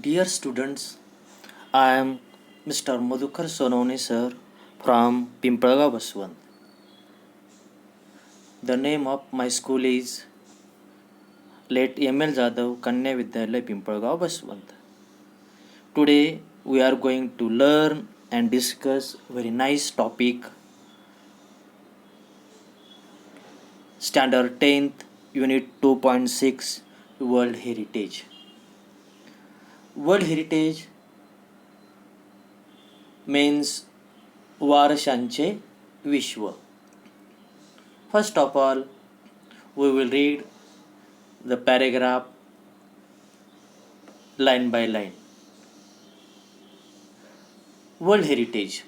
Dear students, I am Mr. Madhukar Sonone sir from Pimpalgaon Baswant. The name of my school is Late M.L. Jadhav Kanya Vidyalaya Pimpalgaon Baswant. Today we are going to learn and discuss very nice topic, Standard 10th Unit 2.6 World Heritage. World Heritage means वारशांचे विश्व. First of all, we will read the paragraph line by line. World Heritage.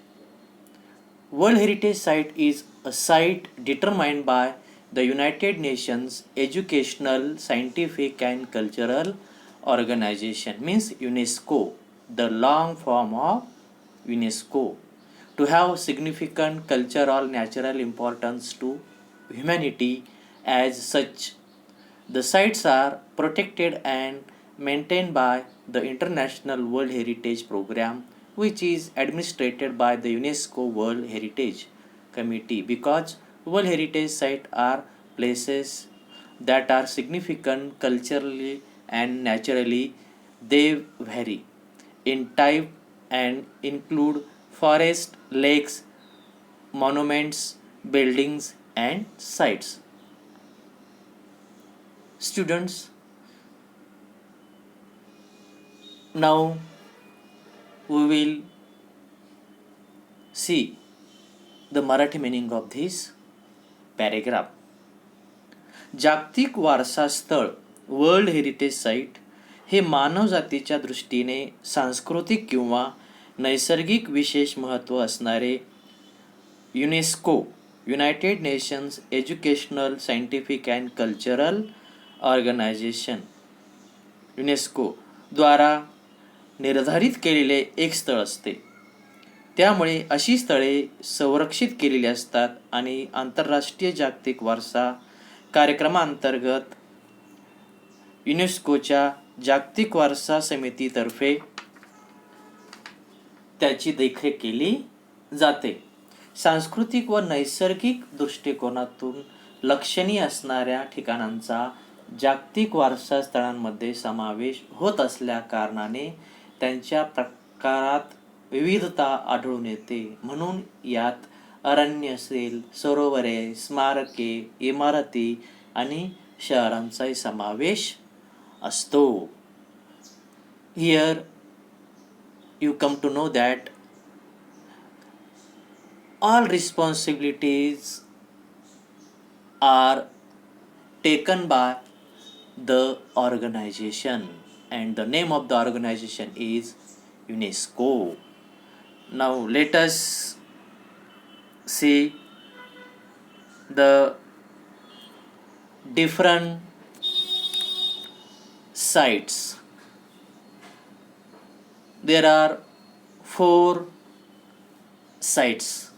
World Heritage Site is a site determined by the United Nations Educational, Scientific and Cultural Organization, means UNESCO, the long form of UNESCO, to have significant cultural natural importance to humanity. As such, the sites are protected and maintained by the International World Heritage Program, which is administered by the UNESCO World Heritage Committee, because World Heritage Sites are places that are significant culturally and naturally. They vary in type and include forests, lakes, monuments, buildings, and sites. Students, now we will see the Marathi meaning of this paragraph. जागतिक वारसा स्थळ world heritage site हे मानवजातीच्या दृष्टीने सांस्कृतिक किंवा नैसर्गिक विशेष महत्त्व असणारे UNESCO, United Nations educational, scientific and cultural organization, UNESCO द्वारा निर्धारित केलेले एक स्थळ असते. त्यामुळे अशी स्थळे संरक्षित केलेली असतात आणि आंतरराष्ट्रीय जागतिक वारसा कार्यक्रमांतर्गत युनेस्कोच्या जागतिक वारसा समितीतर्फे त्याची देखरेख केली जाते. सांस्कृतिक व नैसर्गिक दृष्टिकोनातून लक्षणीय असणाऱ्या ठिकाणांचा जागतिक वारसा स्थळांमध्ये समावेश होत असल्या कारणाने त्यांच्या प्रकारात विविधता आढळून येते. म्हणून यात अरण्य असेल, सरोवरे, स्मारके, इमारती आणि शहरांचाही समावेश असतो. Here you come to know that all responsibilities are taken by the organization, and the name of the organization is UNESCO. Now let us see the different sites. There are 4 sites.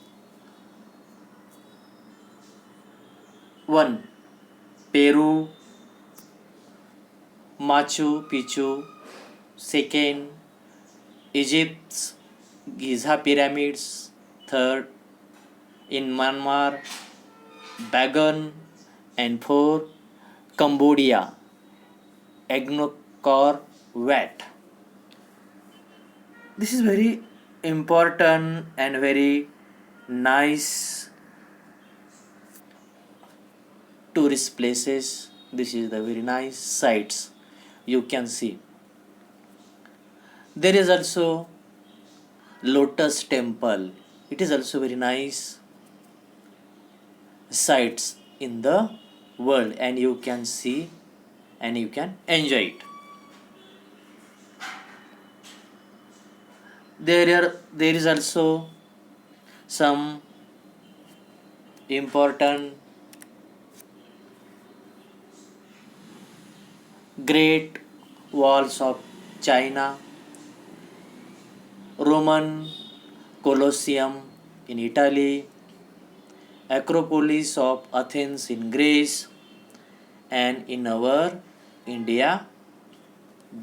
1. Peru, Machu Picchu. 2. Egypt's Giza pyramids. 3. in Myanmar, Bagan. And 4. Cambodia, Angkor Wat. This is very important and very nice tourist places. This is the very nice sites you can see. There is also Lotus Temple. It is also very nice sites in the world, and you can see and you can enjoy it. There is also some important Great Walls of China, Roman Colosseum in Italy, Acropolis of Athens in Greece, and in our India,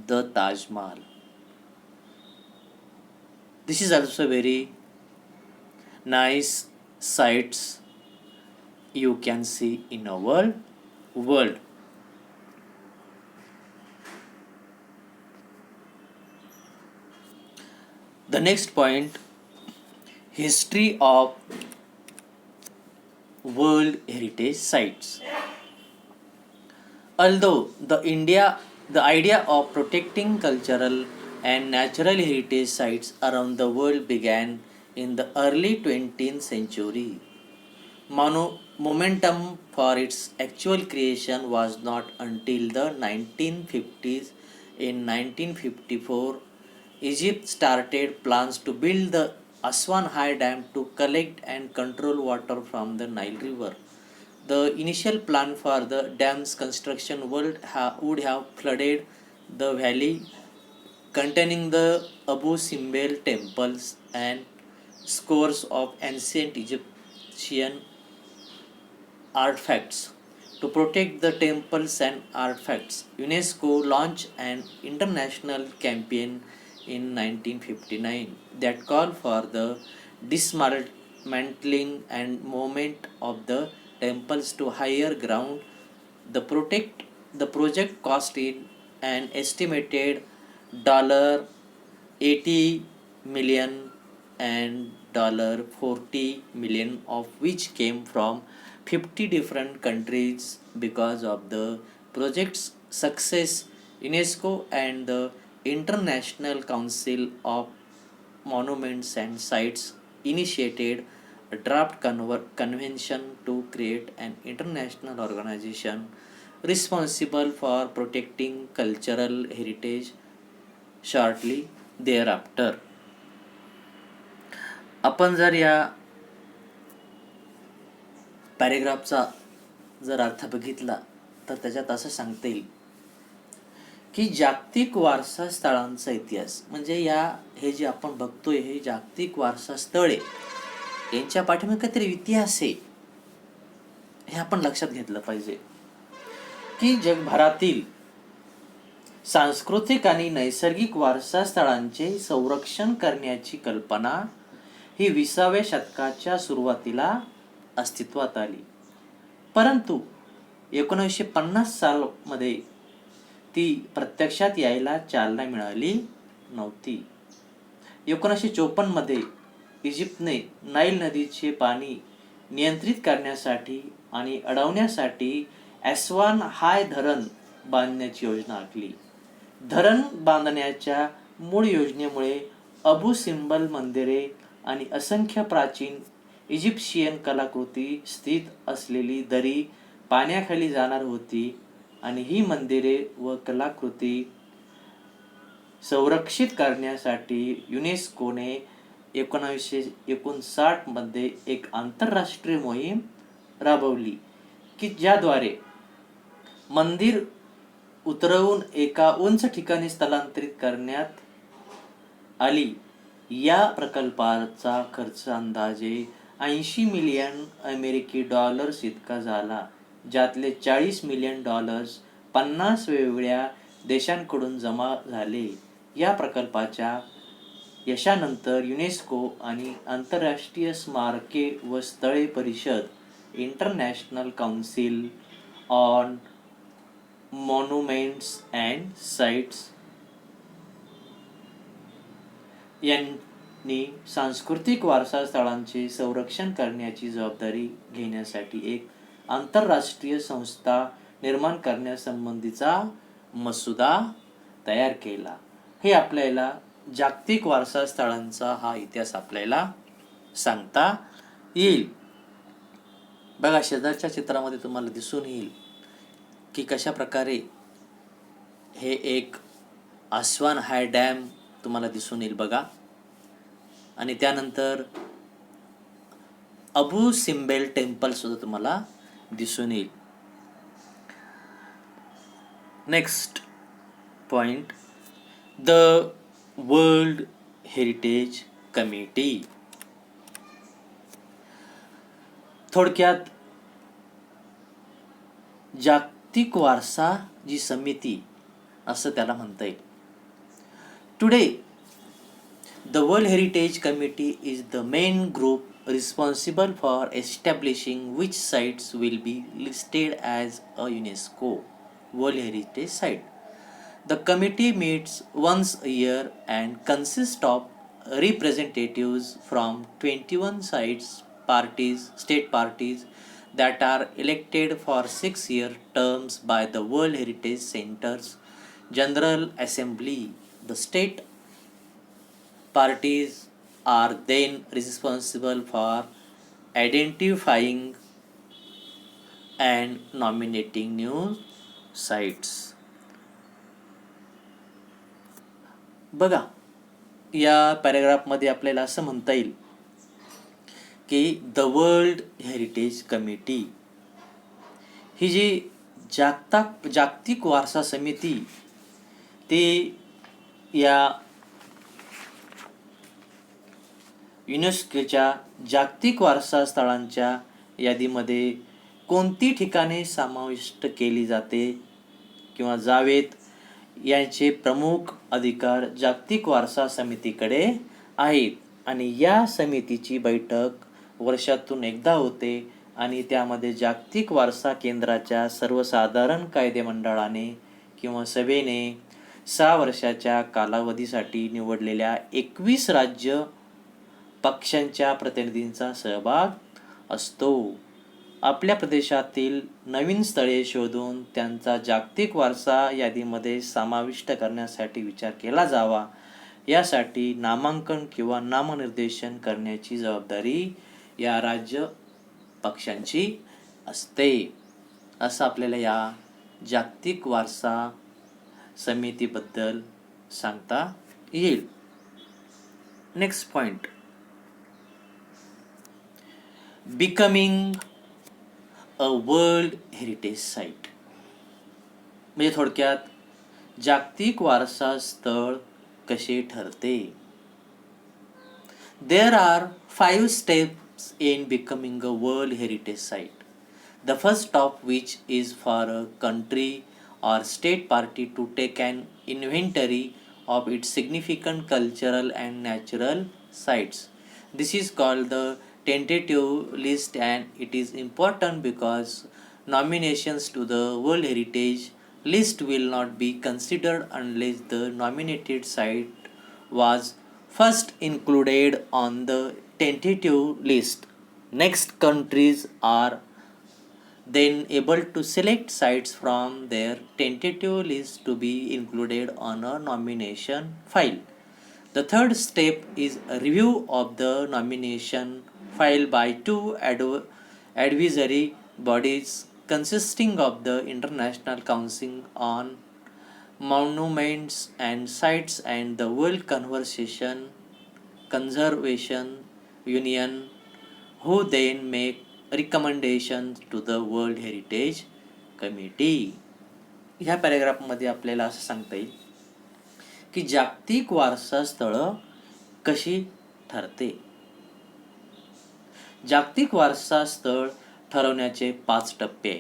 the Taj Mahal. This is also very nice sights you can see in our world. The next point, history of World Heritage Sites. Although the idea of protecting cultural and natural heritage sites around the world began in the early 20th century, momentum for its actual creation was not until the 1950s. In 1954, Egypt started plans to build the Aswan High Dam to collect and control water from the Nile River. The initial plan for the dam's construction would have flooded the valley containing the Abu Simbel temples and scores of ancient Egyptian artifacts. To protect the temples and artifacts, UNESCO launched an international campaign in 1959 that called for the dismantling and movement of the temples to higher ground. The project cost an estimated $80 million and $40 million, of which came from 50 different countries. Because of the project's success, UNESCO and the International Council of Monuments and Sites initiated a draft convention to create an international organization responsible for protecting cultural heritage. Shortly thereafter, आपण जर या पॅरेग्राफचा जर अर्थ बघितला तर त्याच्यात असं सांगता येईल की जागतिक वारसा स्थळांचा इतिहास म्हणजे हे जे आपण बघतोय हे जागतिक वारसा स्थळे यांच्या पाठीमागे काहीतरी इतिहास आहे हे आपण लक्षात घेतलं पाहिजे की जगभरातील सांस्कृतिक आणि नैसर्गिक वारसा स्थळांचे संरक्षण करण्याची कल्पना ही 20व्या शतकाच्या सुरुवातीला अस्तित्वात आली, परंतु 1950 सालमध्ये ती प्रत्यक्षात यायला चालना मिळाली नव्हती. 1954 मध्ये इजिप्तने नाईल नदीचे पाणी नियंत्रित करण्यासाठी आणि अडवण्यासाठी ॲस्वान हाय धरण बांधण्याची योजना आखली. धरण बांधण्याच्या मूळ योजनेमुळे अबू सिम्बल मंदिरे आणि असंख्य प्राचीन इजिप्शियन कलाकृती स्थित असलेली दरी पाण्याखाली जाणार होती आणि ही मंदिरे व कलाकृती संरक्षित करण्यासाठी युनेस्कोने 1959 मध्ये एक आंतरराष्ट्रीय मोहीम राबवली की ज्याद्वारे मंदिर उतरवून एका उंच ठिकाणी स्थलांतरित करण्यात आली. या प्रकल्पाचा खर्च अंदाजे $80 मिलियन अमेरिकी डॉलर्स इतका झाला, ज्यातले $40 मिलियन 50 वेगवेगळ्या देशांकडून जमा झाले. या प्रकल्पाच्या यशानंतर युनेस्को आणि आंतरराष्ट्रीय स्मारके व स्थळे परिषद international council on monuments and sites यांनी सांस्कृतिक वारसा स्थळांचे संरक्षण करण्याची जबाबदारी घेण्यासाठी एक आंतरराष्ट्रीय संस्था निर्माण करण्यासंबंधीचा मसुदा तयार केला. हे आपल्याला जागतिक वारसा स्थळांचा हा इतिहास आपल्याला सांगता येईल. बघा, शेजारच्या चित्रामध्ये तुम्हाला दिसून येईल की कशा प्रकारे हे एक आस्वान हाय डॅम तुम्हाला दिसून येईल बघा, आणि त्यानंतर अबू सिम्बेल टेम्पल सुद्धा तुम्हाला दिसून येईल. Next point, the world heritage committee. थोडक्यात जागतिक वारसा जी समिती असं त्याला म्हणता येईल. Today The World Heritage Committee is the main group responsible for establishing which sites will be listed as a UNESCO World Heritage Site. The committee meets once a year and consists of representatives from 21 state parties that are elected for 6-year terms by the World Heritage Center's General Assembly. The state parties are then responsible for identifying and nominating new sites. बघा, या पॅरेग्राफमध्ये आपल्याला असं म्हणता येईल की the world heritage committee ही जी जागतिक वारसा समिती ती या युनेस्कोच्या जागतिक वारसा स्थळांच्या यादीमध्ये कोणती ठिकाणे समाविष्ट केली जाते किंवा जावेत यांचे प्रमुख अधिकार जागतिक वारसा समितीकडे आहेत आणि या समितीची बैठक वर्षातून एकदा होते आणि त्यामध्ये जागतिक वारसा केंद्राच्या सर्वसाधारण कायदेमंडळाने किंवा सभेने 6 वर्षाच्या कालावधीसाठी निवडलेल्या 21 राज्य पक्षांच्या प्रतिनिधींचा सहभाग असतो. आपल्या प्रदेशातील नवीन स्थळे शोधून त्यांचा जागतिक वारसा यादीमध्ये समाविष्ट करण्यासाठी विचार केला जावा यासाठी नामांकन किंवा नामनिर्देशन करण्याची जबाबदारी या राज्य पक्षांची असते. असं आपल्याला या जागतिक वारसा समितीबद्दल सांगता येईल. Next point, becoming a world heritage site. म्हणजे थोडक्यात जागतिक वारसा स्थळ कसे ठरते. There are 5 steps in becoming a world heritage site. The first of which is for a country or state party to take an inventory of its significant cultural and natural sites. This is called the tentative list and it is important because nominations to the World Heritage list will not be considered unless the nominated site was first included on the tentative list. Next, countries are then able to select sites from their tentative list to be included on a nomination file. The third step is a review of the nomination file by 2 advisory bodies consisting of the International Council on Monuments and Sites and the World Conservation Union, who then make recommendations to the World Heritage Committee. ह्या पॅरेग्राफमध्ये आपल्याला असं सांगता येईल की जागतिक वारसा स्थळं कशी ठरते. जागतिक वारसा स्थळ ठरवण्याचे 5 टप्पे.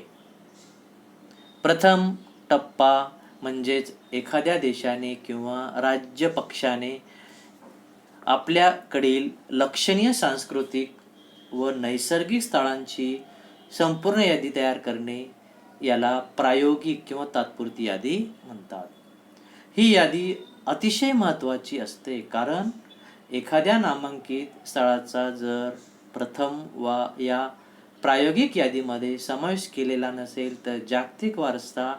प्रथम टप्पा म्हणजेच एखाद्या देशाने किंवा राज्य पक्षाने आपल्याकडील लक्षणीय सांस्कृतिक व नैसर्गिक स्थळांची संपूर्ण यादी तयार करणे याला प्रायोगिक किंवा तात्पुरती यादी म्हणतात. ही यादी अतिशय महत्त्वाची असते कारण एखाद्या नामांकित स्थळाचा जर प्रथम वा या प्रायोगिक यादीमध्ये समावेश केलेला नसेल तर जागतिक वारसा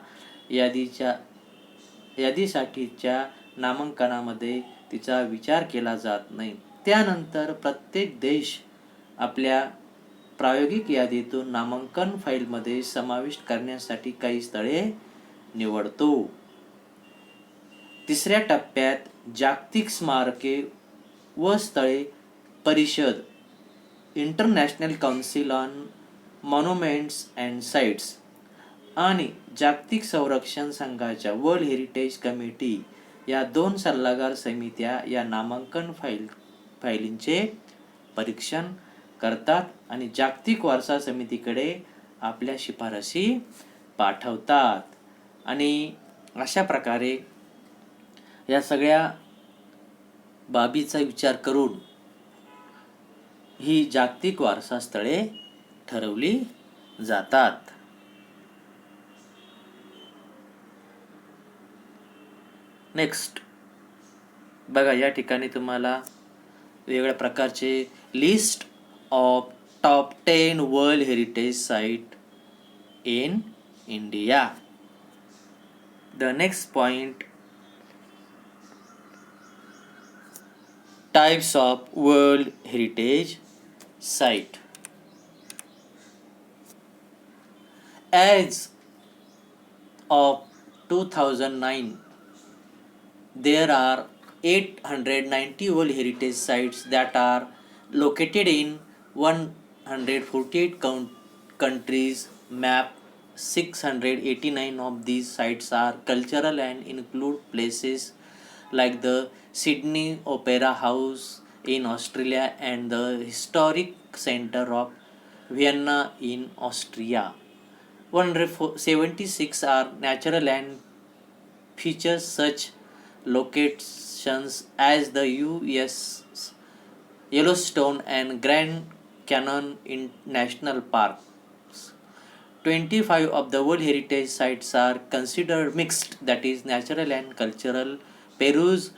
यादीसाठीच्या नामांकनामध्ये तिचा विचार केला जात नाही. त्यानंतर प्रत्येक देश आपल्या प्रायोगिक यादीतून नामांकन फाईलमध्ये समाविष्ट करण्यासाठी काही स्थळे निवडतो. तिसऱ्या टप्प्यात जागतिक स्मारके व स्थळे परिषद international council on monuments and sites आणि जागतिक संरक्षण संघाच्या वर्ल्ड हेरिटेज कमिटी या 2 सल्लागार समित्या या नामांकन फायलींचे परीक्षण करतात आणि जागतिक वारसा समितीकडे आपल्या शिफारसी पाठवतात. आणि अशा प्रकारे या सगळ्या बाबीचा विचार करून ही जागतिक वारसा स्थळे ठरवली जातात. नेक्स्ट बघा, या ठिकाणी तुम्हाला वेगवेगळ्या प्रकारचे list of top 10 world heritage site in India. The next point, types of world heritage site. As of 2009, there are 890 World Heritage Sites that are located in 148 countries. Map 689 of these sites are cultural and include places like the Sydney Opera House in Australia and the Historic Center of Vienna in Austria. 176 are natural and features such locations as the U.S. Yellowstone and Grand Canyon National Parks. 25 of the World Heritage Sites are considered mixed, that is natural and cultural. Peru's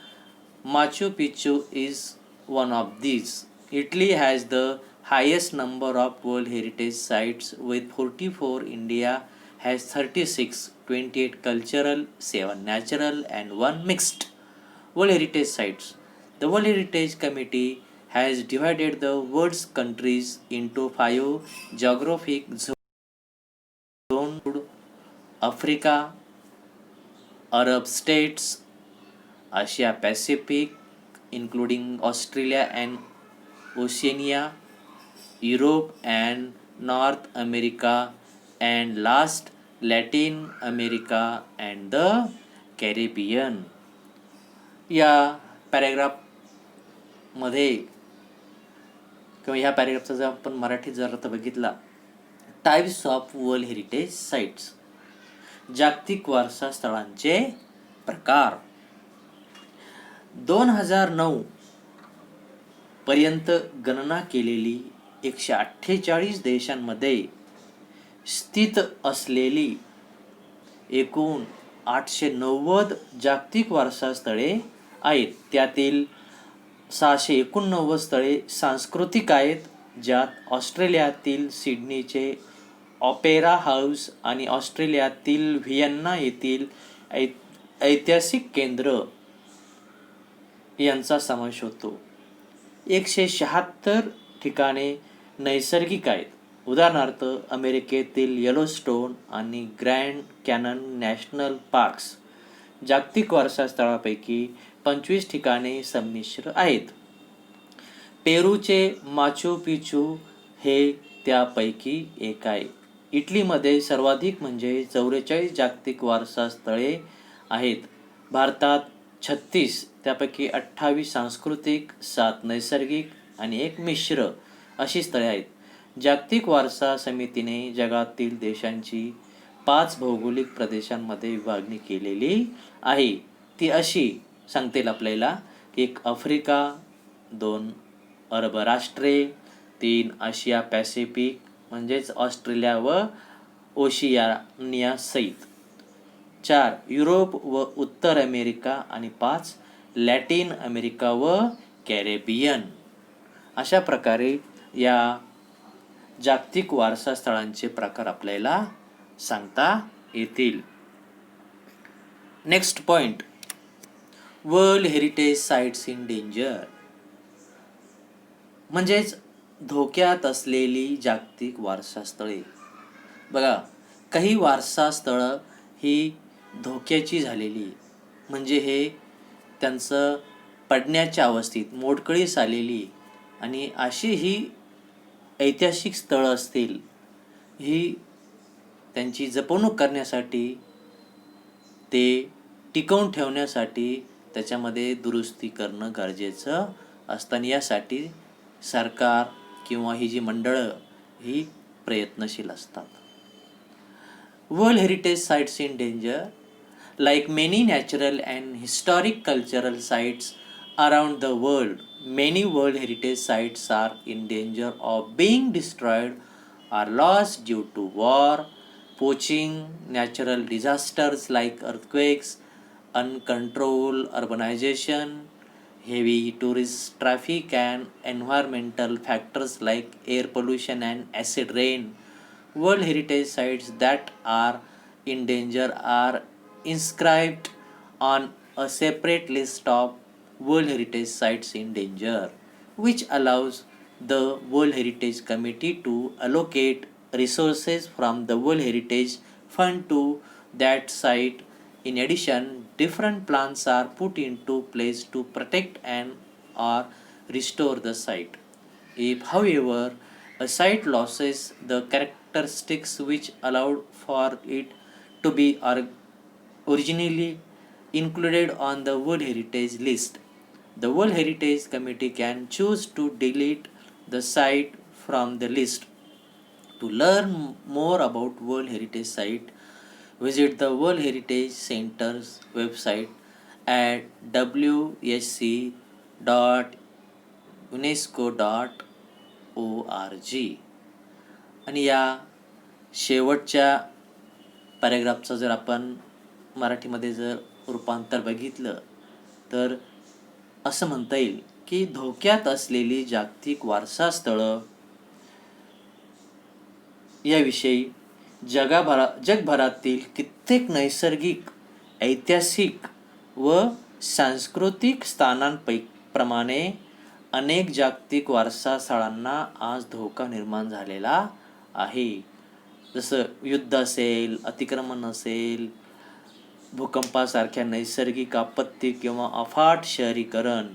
Machu Picchu is one of these. Italy has the highest number of World Heritage Sites with 44. India has 36, 28 cultural, 7 natural and 1 mixed World Heritage Sites. The World Heritage Committee has divided the world's countries into 5 geographic zones: Africa, Arab states, Asia Pacific including Australia and Oceania, Europe and North America, and last Latin America and the Caribbean. या पॅरेग्राफमध्ये किंवा ह्या पॅरेग्राफचा जर आपण मराठीत जर अर्थ बघितला, types of world heritage sites, जागतिक वारसा स्थळांचे प्रकार. 2009 पर्यंत गणना केलेली 148 देशांमध्ये स्थित असलेली एकूण 890 जागतिक वारसा स्थळे आहेत. त्यातील 689 स्थळे सांस्कृतिक आहेत, ज्यात ऑस्ट्रेलियातील सिडनीचे ऑपेरा हाऊस आणि ऑस्ट्रेलियातील व्हिएन्ना येथील ऐतिहासिक केंद्र यांचा समावेश होतो. 176 ठिकाणे नैसर्गिक आहेत, उदाहरणार्थ अमेरिकेतील येलोस्टोन आणि ग्रँड कॅनन नॅशनल पार्क्स. जागतिक वारसा स्थळापैकी 25 ठिकाणे संमिश्र आहेत. पेरूचे माचू पिचू हे त्यापैकी एक आहे. इटलीमध्ये सर्वाधिक म्हणजे 44 जागतिक वारसा स्थळे आहेत. भारतात 36, त्यापैकी 28 सांस्कृतिक, 7 नैसर्गिक आणि 1 मिश्र अशी स्थळे आहेत. जागतिक वारसा समितीने जगातील देशांची 5 भौगोलिक प्रदेशांमध्ये विभागणी केलेली आहे. ती अशी सांगतील आपल्याला की 1 आफ्रिका, 2 अरब राष्ट्रे, 3 आशिया पॅसिफिक म्हणजेच ऑस्ट्रेलिया व ओशियानिया सहित, 4 युरोप व उत्तर अमेरिका आणि 5 लॅटिन अमेरिका व कॅरेबियन. अशा प्रकारे या जागतिक वारसा स्थळांचे प्रकार आपल्याला सांगता येतील. Next point, world heritage sites in danger, म्हणजेच धोक्यात असलेली जागतिक वारसा स्थळे. बघा, काही वारसा स्थळं ही धोक्याची झालेली, म्हणजे हे त्यांचं पडण्याच्या अवस्थेत मोडकळीस आलेली, आणि अशी ही ऐतिहासिक स्थळं असतील, ही त्यांची जपणूक करण्यासाठी, ते टिकवून ठेवण्यासाठी त्याच्यामध्ये दुरुस्ती करणं गरजेचं असतं. आणि यासाठी सरकार किंवा ही जी मंडळं ही प्रयत्नशील असतात. World heritage sites in danger, like many natural and historic cultural sites, around the world. Many World Heritage sites are in danger of being destroyed or lost due to war, poaching, natural disasters like earthquakes, uncontrolled urbanization, heavy tourist traffic, and environmental factors like air pollution and acid rain. World Heritage sites that are in danger are inscribed on a separate list of World Heritage Sites in Danger, which allows the World Heritage Committee to allocate resources from the World Heritage Fund to that site. In addition, different plans are put into place to protect and or restore the site. If, however, a site loses the characteristics which allowed for it to be originally included on the World Heritage list, the World Heritage Committee can choose to delete the site from the list. To learn more about World Heritage Site, visit the World Heritage Center's website at wsc.unesco.org. आणि या शेवटच्या पॅरेग्राफचं जर आपण मराठीमध्ये जर रूपांतर बघितलं तर असं म्हणता येईल की धोक्यात असलेली जागतिक वारसा स्थळं याविषयी जगभरातील कित्येक नैसर्गिक, ऐतिहासिक व सांस्कृतिक स्थानांप्रमाणे अनेक जागतिक वारसा स्थळांना आज धोका निर्माण झालेला आहे. जसं युद्ध असेल, अतिक्रमण असेल, भूकंपासारख्या नैसर्गिक आपत्ती किंवा अफाट शहरीकरण,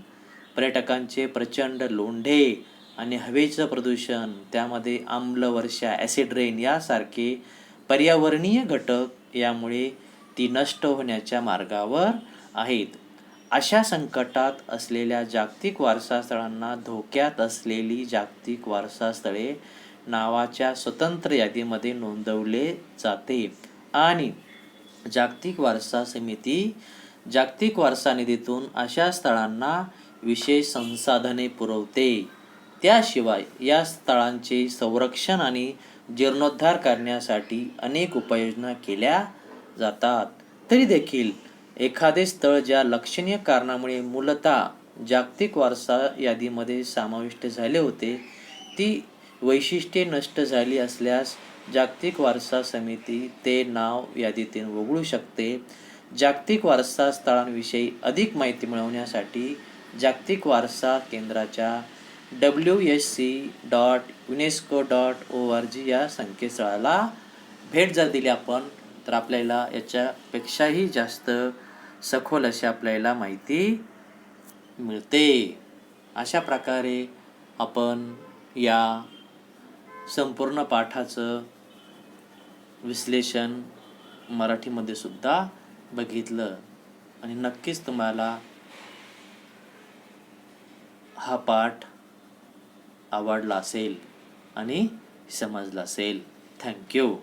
पर्यटकांचे प्रचंड लोंढे आणि हवेचं प्रदूषण, त्यामध्ये आम्लवर्षा, ॲसिड रेन यासारखे पर्यावरणीय घटक यामुळे ती नष्ट होण्याच्या मार्गावर आहेत. अशा संकटात असलेल्या जागतिक वारसा स्थळांना धोक्यात असलेली जागतिक वारसा स्थळे नावाच्या स्वतंत्र यादीमध्ये नोंदवले जाते आणि जागतिक वारसा समिती जागतिक वारसा निधीतून अशा स्थळांना विशेष संसाधने पुरवते. त्याशिवाय या स्थळांचे संरक्षण आणि जीर्णोद्धार करण्यासाठी अनेक उपाययोजना केल्या जातात. तरी देखील एखादे स्थळ ज्या लक्षणीय कारणामुळे मूलतः जागतिक वारसा यादीमध्ये समाविष्ट झाले होते, ती वैशिष्ट्ये नष्ट झाली असल्यास जागतिक वारसा समिती ते नाव यादीतून वगळू शकते. जागतिक वारसा स्थळांविषयी अधिक माहिती मिळवण्यासाठी जागतिक वारसा केंद्राच्या wsc.unesco.org या संकेतस्थळाला भेट जर दिली आपण तर आपल्याला याच्यापेक्षाही जास्त सखोल अशी आपल्याला माहिती मिळते. अशा प्रकारे आपण या संपूर्ण पाठाचं विश्लेषण मराठीमध्ये सुद्धा बघितलं आणि नक्कीच तुम्हाला हा पाठ आवडला असेल आणि समजला असेल. थँक्यू.